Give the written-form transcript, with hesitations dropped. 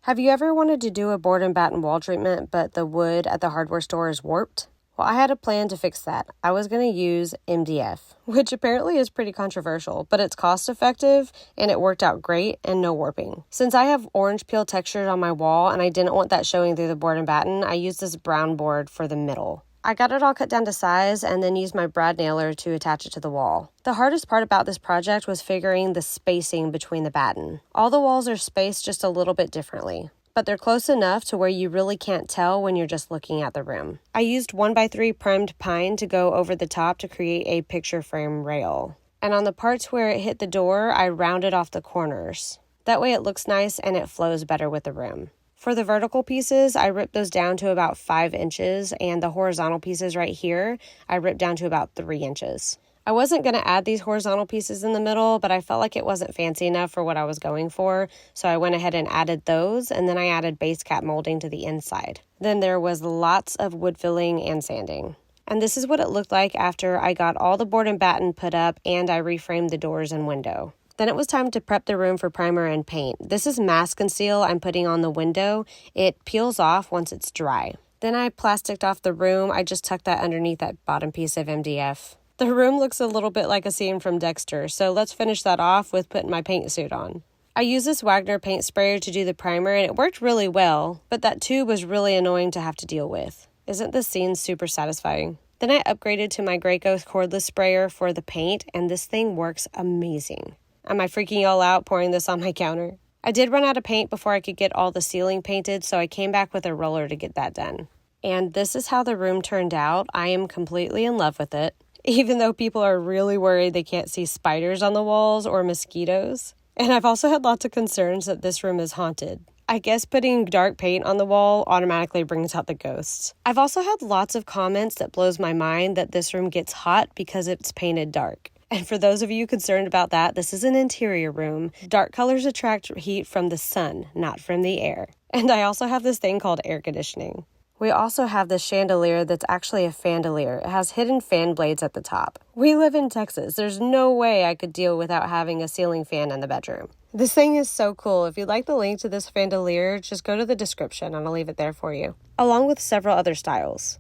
Have you ever wanted to do a board and batten wall treatment, but the wood at the hardware store is warped? Well, I had a plan to fix that. I was going to use MDF, which apparently is pretty controversial, but it's cost effective and it worked out great and no warping. Since I have orange peel textured on my wall and I didn't want that showing through the board and batten, I used this brown board for the middle. I got it all cut down to size and then used my brad nailer to attach it to the wall. The hardest part about this project was figuring the spacing between the batten. All the walls are spaced just a little bit differently, but they're close enough to where you really can't tell when you're just looking at the room. I used 1x3 primed pine to go over the top to create a picture frame rail. And on the parts where it hit the door, I rounded off the corners. That way it looks nice and it flows better with the room. For the vertical pieces, I ripped those down to about 5 inches, and the horizontal pieces right here, I ripped down to about 3 inches. I wasn't going to add these horizontal pieces in the middle, but I felt like it wasn't fancy enough for what I was going for, so I went ahead and added those, and then I added base cap molding to the inside. Then there was lots of wood filling and sanding. And this is what it looked like after I got all the board and batten put up and I reframed the doors and window. Then it was time to prep the room for primer and paint. This is Mask and Seal I'm putting on the window. It peels off once it's dry. Then I plasticed off the room. I just tucked that underneath that bottom piece of MDF. The room looks a little bit like a scene from Dexter, so let's finish that off with putting my paint suit on. I used this Wagner paint sprayer to do the primer and it worked really well, but that tube was really annoying to have to deal with. Isn't this scene super satisfying? Then I upgraded to my Graco cordless sprayer for the paint, and this thing works amazing. Am I freaking y'all out pouring this on my counter? I did run out of paint before I could get all the ceiling painted, so I came back with a roller to get that done. And this is how the room turned out. I am completely in love with it, even though people are really worried they can't see spiders on the walls or mosquitoes. And I've also had lots of concerns that this room is haunted. I guess putting dark paint on the wall automatically brings out the ghosts. I've also had lots of comments that blows my mind that this room gets hot because it's painted dark. And for those of you concerned about that, this is an interior room. Dark colors attract heat from the sun, not from the air. And I also have this thing called air conditioning. We also have this chandelier that's actually a fandelier. It has hidden fan blades at the top. We live in Texas. There's no way I could deal without having a ceiling fan in the bedroom. This thing is so cool. If you'd like the link to this fandelier, just go to the description and I'll leave it there for you, along with several other styles.